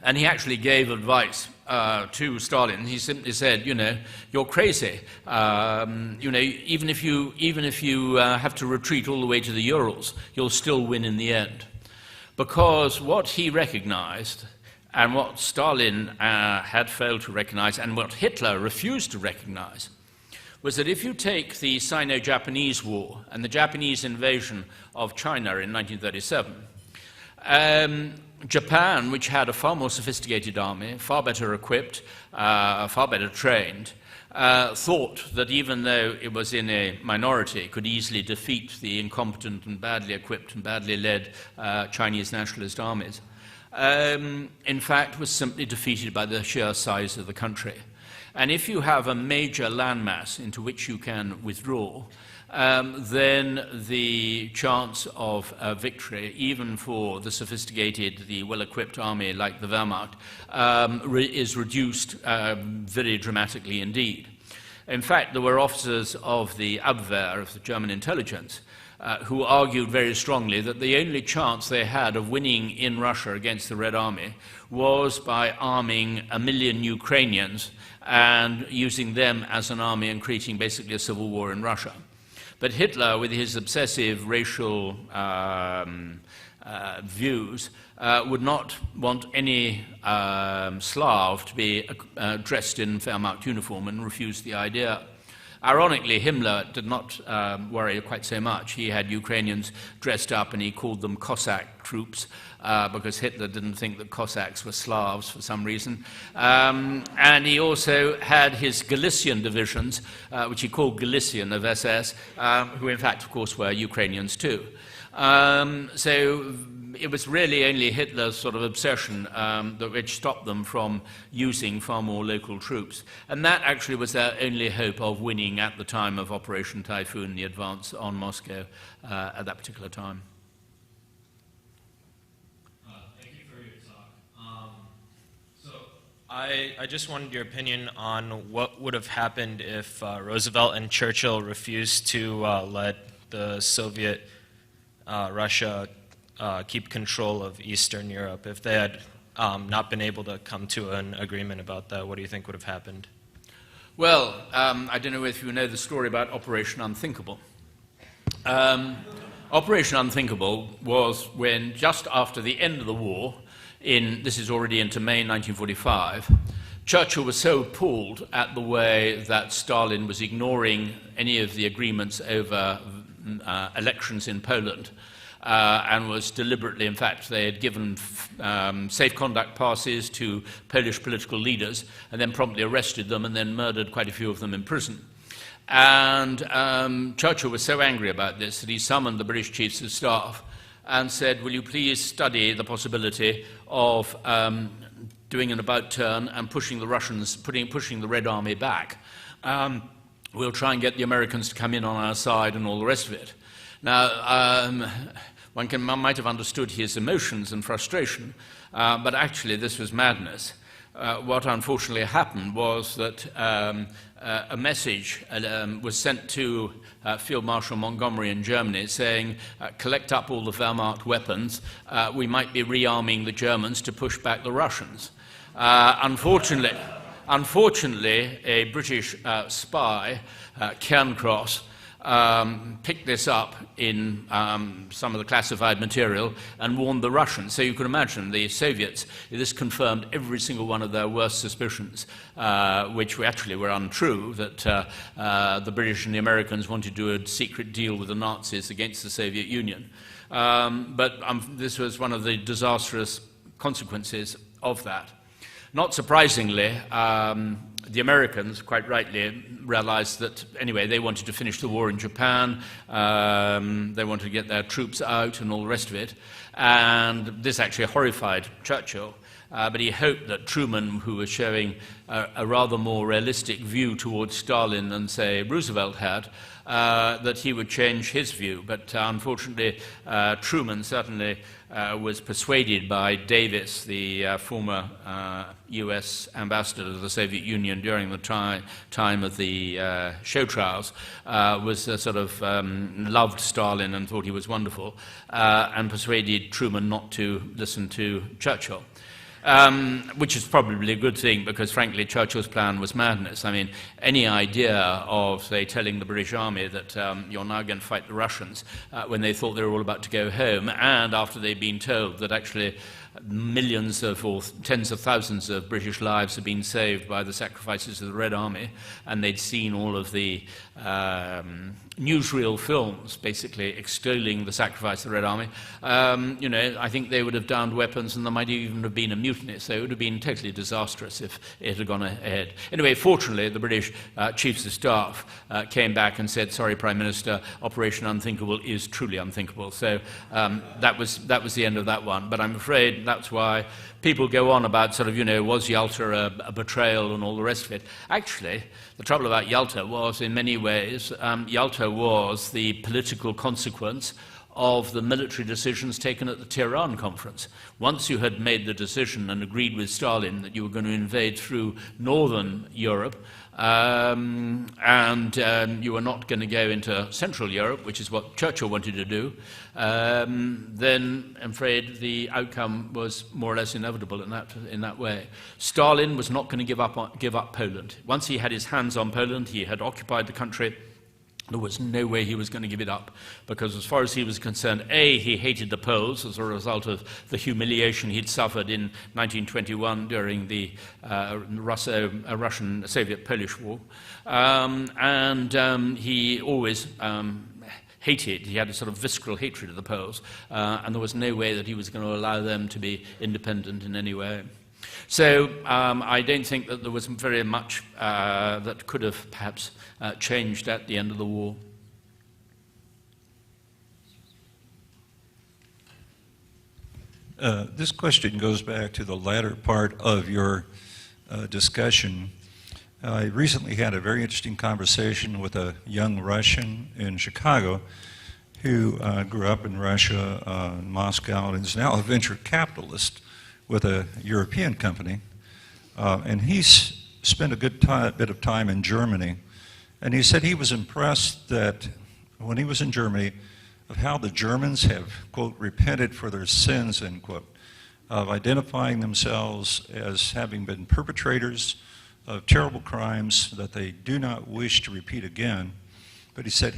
And he actually gave advice to Stalin. He simply said, you're crazy. Even if you have to retreat all the way to the Urals, you'll still win in the end. Because what he recognized, and what Stalin had failed to recognize, and what Hitler refused to recognize, was that if you take the Sino-Japanese War and the Japanese invasion of China in 1937, Japan, which had a far more sophisticated army, far better equipped, far better trained, thought that even though it was in a minority, it could easily defeat the incompetent and badly equipped and badly led Chinese nationalist armies. In fact, was simply defeated by the sheer size of the country. And if you have a major landmass into which you can withdraw, then the chance of victory, even for the sophisticated, the well-equipped army like the Wehrmacht, is reduced very dramatically indeed. In fact, there were officers of the Abwehr, of the German intelligence, who argued very strongly that the only chance they had of winning in Russia against the Red Army was by arming 1 million Ukrainians and using them as an army and creating basically a civil war in Russia. But Hitler, with his obsessive racial views, would not want any Slav to be dressed in Wehrmacht uniform and refused the idea. Ironically, Himmler did not worry quite so much. He had Ukrainians dressed up and he called them Cossack troops because Hitler didn't think that Cossacks were Slavs for some reason. And he also had his Galician divisions, which he called Galician of SS, who in fact, of course, were Ukrainians too. So it was really only Hitler's sort of obsession which stopped them from using far more local troops. And that actually was their only hope of winning at the time of Operation Typhoon, the advance on Moscow at that particular time. Thank you for your talk. So I just wanted your opinion on what would have happened if Roosevelt and Churchill refused to let the Soviet Russia keep control of Eastern Europe. If they had not been able to come to an agreement about that, what do you think would have happened? Well, I don't know if you know the story about Operation Unthinkable. Operation Unthinkable was when, just after the end of the war, this is already into May 1945, Churchill was so appalled at the way that Stalin was ignoring any of the agreements over elections in Poland, and was deliberately, in fact, they had given safe conduct passes to Polish political leaders and then promptly arrested them and then murdered quite a few of them in prison. And Churchill was so angry about this that he summoned the British Chiefs of Staff and said, will you please study the possibility of doing an about-turn and pushing the Russians, pushing the Red Army back. We'll try and get the Americans to come in on our side and all the rest of it. Now, one might have understood his emotions and frustration, but actually this was madness. What unfortunately happened was that a message was sent to Field Marshal Montgomery in Germany saying, collect up all the Wehrmacht weapons, we might be rearming the Germans to push back the Russians. Unfortunately, a British spy, Cairncross, picked this up in some of the classified material and warned the Russians. So you can imagine the Soviets, this confirmed every single one of their worst suspicions, which actually were untrue, that the British and the Americans wanted to do a secret deal with the Nazis against the Soviet Union. But this was one of the disastrous consequences of that. Not surprisingly, the Americans, quite rightly, realized that, anyway, they wanted to finish the war in Japan, they wanted to get their troops out and all the rest of it, and this actually horrified Churchill, but he hoped that Truman, who was showing a rather more realistic view towards Stalin than, say, Roosevelt had, that he would change his view. But unfortunately, Truman certainly was persuaded by Davis, the former US ambassador to the Soviet Union during the time of the show trials, was sort of loved Stalin and thought he was wonderful, and persuaded Truman not to listen to Churchill. Which is probably a good thing, because frankly Churchill's plan was madness. I mean, any idea of, say, telling the British Army that you're now going to fight the Russians when they thought they were all about to go home, and after they'd been told that actually millions of, or tens of thousands of British lives had been saved by the sacrifices of the Red Army, and they'd seen all of the newsreel films basically extolling the sacrifice of the Red Army, you know, I think they would have downed weapons and there might even have been a mutiny, so it would have been totally disastrous if it had gone ahead. Anyway, fortunately, the British Chiefs of Staff came back and said, sorry, Prime Minister, Operation Unthinkable is truly unthinkable. So that was the end of that one, but I'm afraid that's why people go on about sort of, you know, was Yalta a betrayal and all the rest of it. Actually, the trouble about Yalta was, in many ways, Yalta was the political consequence of the military decisions taken at the Tehran conference. Once you had made the decision and agreed with Stalin that you were going to invade through northern Europe, and you were not going to go into Central Europe, which is what Churchill wanted to do, then I'm afraid the outcome was more or less inevitable in that way. Stalin was not going to give up Poland. Once he had his hands on Poland, he had occupied the country. There was no way he was going to give it up, because as far as he was concerned, A, he hated the Poles as a result of the humiliation he'd suffered in 1921 during the Russian-Soviet-Polish War, and he always hated, he had a sort of visceral hatred of the Poles, and there was no way that he was going to allow them to be independent in any way. So I don't think that there was very much that could have perhaps changed at the end of the war. This question goes back to the latter part of your discussion. I recently had a very interesting conversation with a young Russian in Chicago who grew up in Russia, in Moscow, and is now a venture capitalist with a European company, and he's spent a good bit of time in Germany, and he said he was impressed that when he was in Germany of how the Germans have, quote, repented for their sins, end quote, of identifying themselves as having been perpetrators of terrible crimes that they do not wish to repeat again. But he said,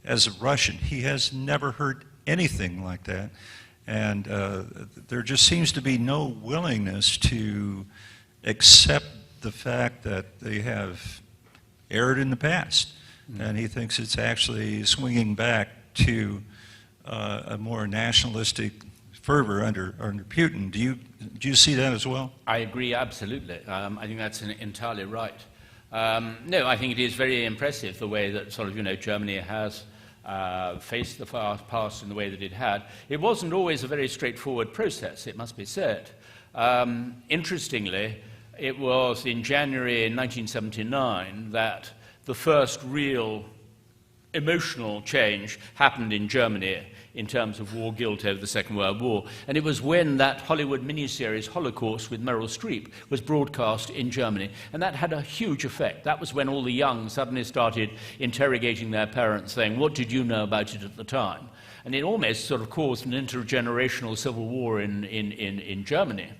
as a Russian, he has never heard anything like that. And there just seems to be no willingness to accept the fact that they have erred in the past. And he thinks it's actually swinging back to a more nationalistic fervor under Putin. Do you see that as well? I agree absolutely. I think that's entirely right. No, I think it is very impressive the way that sort of, Germany has faced the past in the way that it had. It wasn't always a very straightforward process, it must be said. Interestingly, it was in January 1979 that the first real emotional change happened in Germany in terms of war guilt over the Second World War. And it was when that Hollywood miniseries, Holocaust, with Meryl Streep, was broadcast in Germany. And that had a huge effect. That was when all the young suddenly started interrogating their parents, saying, what did you know about it at the time? And it almost sort of caused an intergenerational civil war in Germany.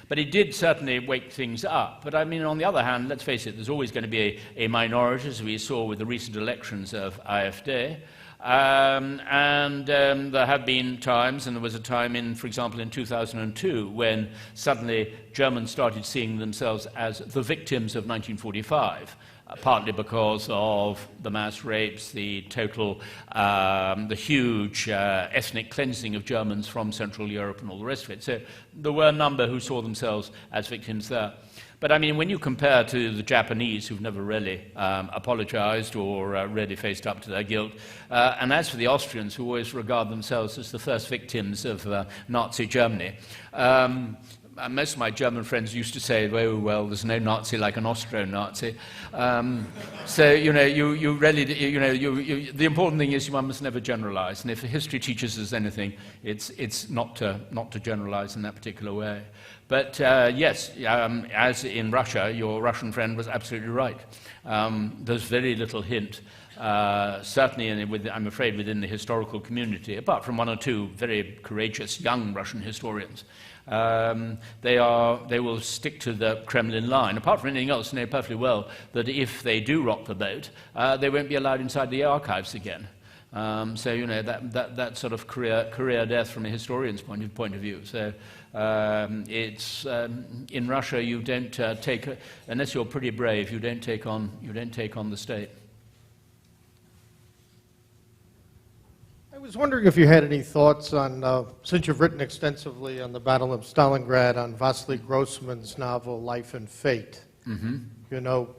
But it did certainly wake things up. But I mean, on the other hand, let's face it, there's always going to be a minority, as we saw with the recent elections of AfD. There have been times, and there was a time for example, in 2002, when suddenly Germans started seeing themselves as the victims of 1945. Partly because of the mass rapes, the total, the huge ethnic cleansing of Germans from Central Europe and all the rest of it. So there were a number who saw themselves as victims there. But I mean, when you compare to the Japanese, who've never really apologized or really faced up to their guilt, and as for the Austrians, who always regard themselves as the first victims of Nazi Germany, most of my German friends used to say, oh, well, there's no Nazi like an Austro-Nazi. So, you really, the important thing is one must never generalize. And if history teaches us anything, it's not to generalize in that particular way. But yes, as in Russia, your Russian friend was absolutely right. There's very little hint, certainly, I'm afraid, within the historical community, apart from one or two very courageous young Russian historians. They will stick to the Kremlin line. Apart from anything else, know perfectly well that if they do rock the boat, they won't be allowed inside the archives again. So that sort of career death from a historian's point of view. So it's in Russia you don't take, unless you're pretty brave, you don't take on the state. I was wondering if you had any thoughts on, since you've written extensively on the Battle of Stalingrad, on Vasily Grossman's novel Life and Fate. Mm-hmm.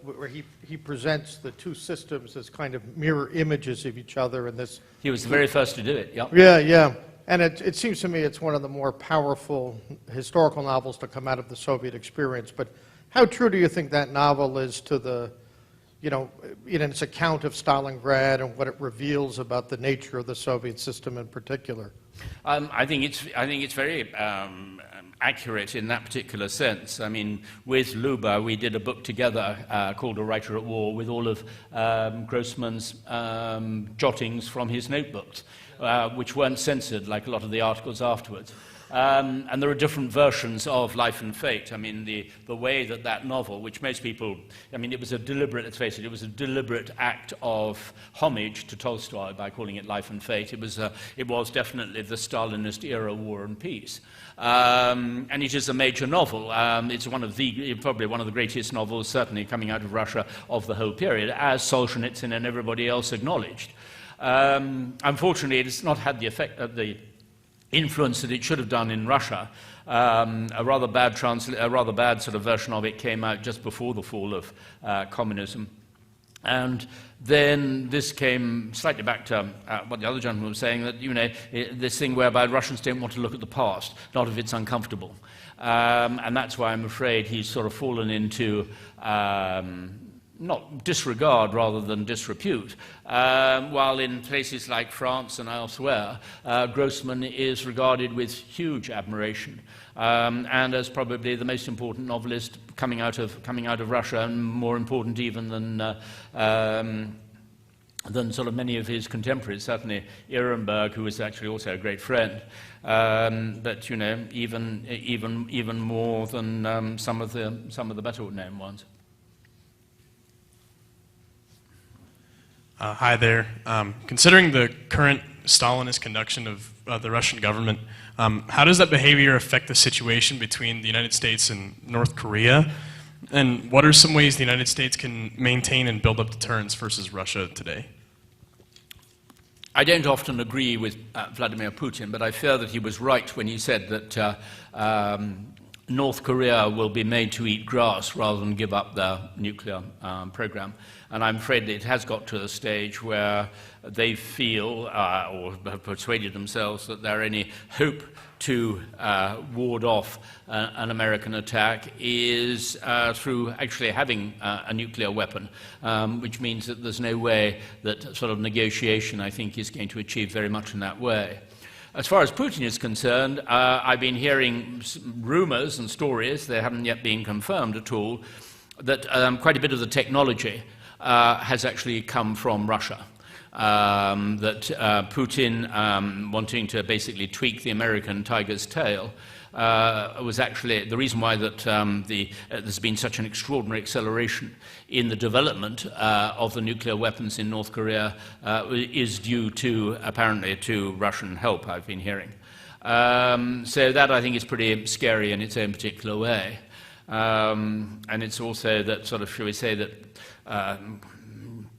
Where he presents the two systems as kind of mirror images of each other in this. He was the very first to do it, yep. Yeah. And it seems to me it's one of the more powerful historical novels to come out of the Soviet experience. But how true do you think that novel is to the you know, in its account of Stalingrad and what it reveals about the nature of the Soviet system in particular? I think it's very accurate in that particular sense. I mean, with Luba, we did a book together called A Writer at War with all of Grossman's jottings from his notebooks, which weren't censored like a lot of the articles afterwards. And there are different versions of Life and Fate. I mean, the way that novel, which most people, I mean, it was a deliberate, let's face it, it was a deliberate act of homage to Tolstoy by calling it Life and Fate. It was definitely the Stalinist era War and Peace. And it is a major novel. It's probably one of the greatest novels, certainly coming out of Russia, of the whole period, as Solzhenitsyn and everybody else acknowledged. Unfortunately, it has not had the effect of the influence that it should have done in Russia. A rather bad sort of version of it came out just before the fall of communism. And then this came slightly back to what the other gentleman was saying, that, you know, this thing whereby Russians don't want to look at the past, not if it's uncomfortable. And that's why I'm afraid he's sort of fallen into not disregard rather than disrepute, while in places like France and elsewhere, Grossman is regarded with huge admiration, and as probably the most important novelist coming out of Russia, and more important even than sort of many of his contemporaries, certainly Ehrenberg, who was actually also a great friend, but, you know, even more than some of the better known ones. Hi there. Considering the current Stalinist conduction of the Russian government, how does that behavior affect the situation between the United States and North Korea? And what are some ways the United States can maintain and build up deterrence versus Russia today? I don't often agree with Vladimir Putin, but I fear that he was right when he said that North Korea will be made to eat grass rather than give up their nuclear program. And I'm afraid it has got to a stage where they feel, or have persuaded themselves, that their only hope to ward off an American attack is through actually having a nuclear weapon, which means that there's no way that sort of negotiation, I think, is going to achieve very much in that way. As far as Putin is concerned, I've been hearing rumors and stories, they haven't yet been confirmed at all, that quite a bit of the technology has actually come from Russia. That Putin, wanting to basically tweak the American tiger's tail, was actually the reason why that there's been such an extraordinary acceleration in the development of the nuclear weapons in North Korea is due to, apparently, to Russian help, I've been hearing. So that, I think, is pretty scary in its own particular way. And it's also that sort of, shall we say, that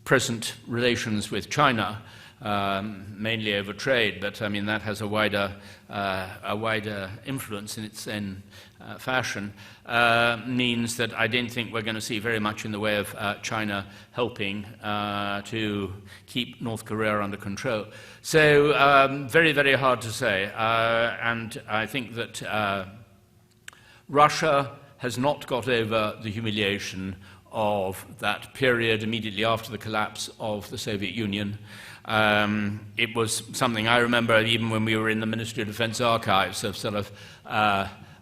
present relations with China, mainly over trade, but I mean that has a wider influence in its own fashion, means that I don't think we're going to see very much in the way of China helping to keep North Korea under control. So very, very hard to say, and I think that Russia has not got over the humiliation of that period immediately after the collapse of the Soviet Union. It was something I remember even when we were in the Ministry of Defense archives of sort of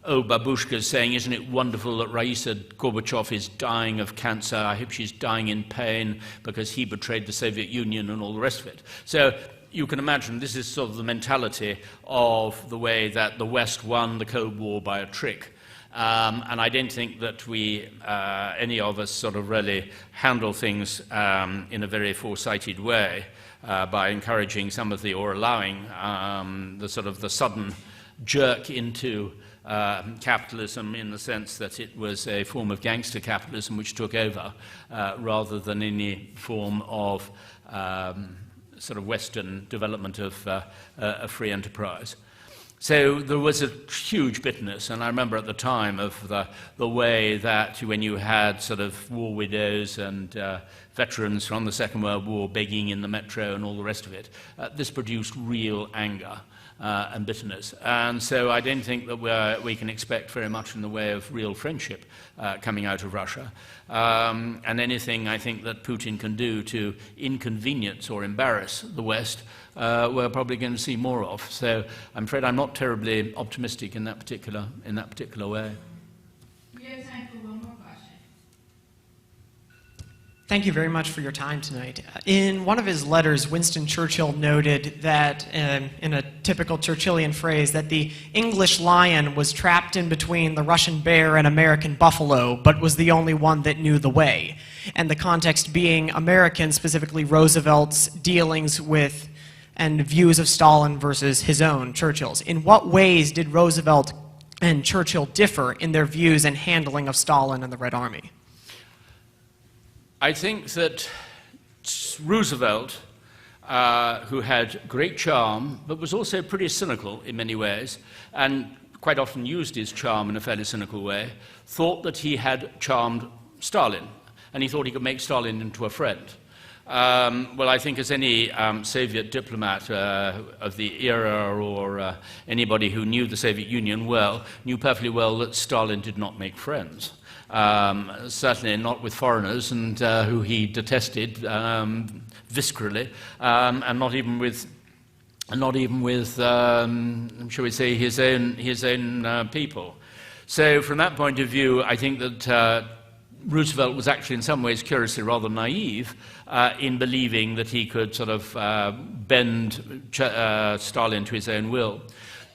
old babushkas saying, isn't it wonderful that Raisa Gorbachev is dying of cancer? I hope she's dying in pain because he betrayed the Soviet Union and all the rest of it. So you can imagine this is sort of the mentality of the way that the West won the Cold War by a trick. And I don't think that we, any of us, sort of really handle things in a very foresighted way by encouraging some of the, or allowing the sort of the sudden jerk into capitalism, in the sense that it was a form of gangster capitalism which took over, rather than any form of sort of Western development of a free enterprise. So there was a huge bitterness, and I remember at the time of the way that when you had sort of war widows and veterans from the Second World War begging in the metro and all the rest of it, this produced real anger. and bitterness. And so I don't think that we can expect very much in the way of real friendship coming out of Russia. And anything I think that Putin can do to inconvenience or embarrass the West, we're probably going to see more of. So I'm afraid I'm not terribly optimistic in that particular way. We have time for one more question. Thank you very much for your time tonight. In one of his letters, Winston Churchill noted that, in a typical Churchillian phrase, that the English lion was trapped in between the Russian bear and American buffalo, but was the only one that knew the way. And the context being American, specifically Roosevelt's dealings with and views of Stalin versus his own, Churchill's. In what ways did Roosevelt and Churchill differ in their views and handling of Stalin and the Red Army? I think that Roosevelt, who had great charm, but was also pretty cynical in many ways, and quite often used his charm in a fairly cynical way, thought that he had charmed Stalin, and he thought he could make Stalin into a friend. Well, I think as any Soviet diplomat of the era or anybody who knew the Soviet Union well, knew perfectly well that Stalin did not make friends. Certainly not with foreigners, and who he detested viscerally, and not even with, shall we say, his own people. So from that point of view, I think that Roosevelt was actually in some ways curiously rather naive in believing that he could sort of bend Stalin to his own will.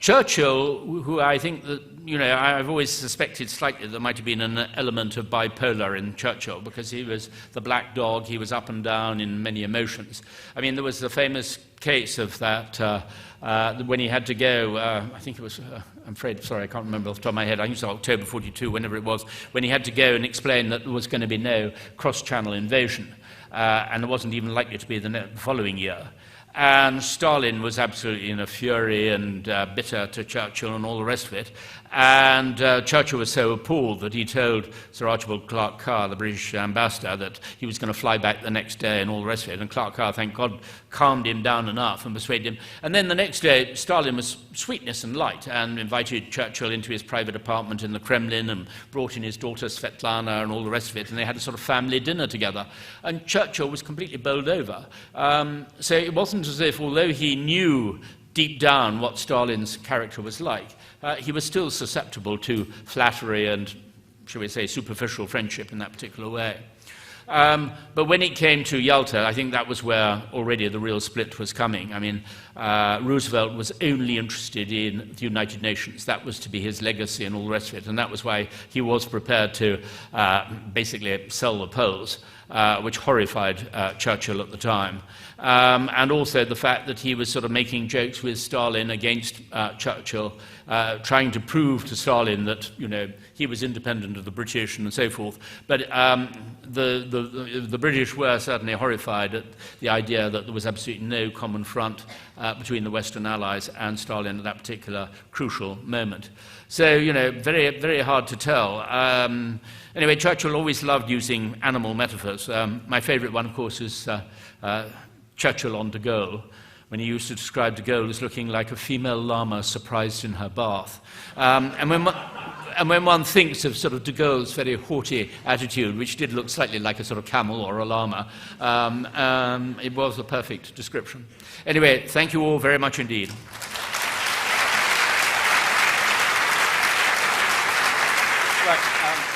Churchill, who I think that, I've always suspected slightly there might have been an element of bipolar in Churchill, because he was the black dog, he was up and down in many emotions. I mean, there was the famous case of that when he had to go, I think it was, I'm afraid, sorry, I can't remember off the top of my head, I think it was October 42, whenever it was, when he had to go and explain that there was going to be no cross-channel invasion, and there wasn't even likely to be the following year. And Stalin was absolutely in a fury and bitter to Churchill and all the rest of it. And Churchill was so appalled that he told Sir Archibald Clark Carr, the British ambassador, that he was going to fly back the next day and all the rest of it. And Clark Carr, thank God, calmed him down enough and persuaded him. And then the next day, Stalin was sweetness and light and invited Churchill into his private apartment in the Kremlin and brought in his daughter Svetlana and all the rest of it. And they had a sort of family dinner together. And Churchill was completely bowled over. So it wasn't as if, although he knew deep down what Stalin's character was like, he was still susceptible to flattery and, shall we say, superficial friendship in that particular way. But when it came to Yalta, I think that was where already the real split was coming. I mean, Roosevelt was only interested in the United Nations. That was to be his legacy and all the rest of it. And that was why he was prepared to basically sell the Poles, which horrified Churchill at the time. And also the fact that he was sort of making jokes with Stalin against Churchill, trying to prove to Stalin that, he was independent of the British and so forth. But the British were certainly horrified at the idea that there was absolutely no common front between the Western Allies and Stalin at that particular crucial moment. So, very, very hard to tell. Anyway, Churchill always loved using animal metaphors. My favorite one, of course, is Churchill on de Gaulle, when he used to describe de Gaulle as looking like a female llama surprised in her bath. And when one thinks of sort of de Gaulle's very haughty attitude, which did look slightly like a sort of camel or a llama, it was a perfect description. Anyway, thank you all very much indeed. Right,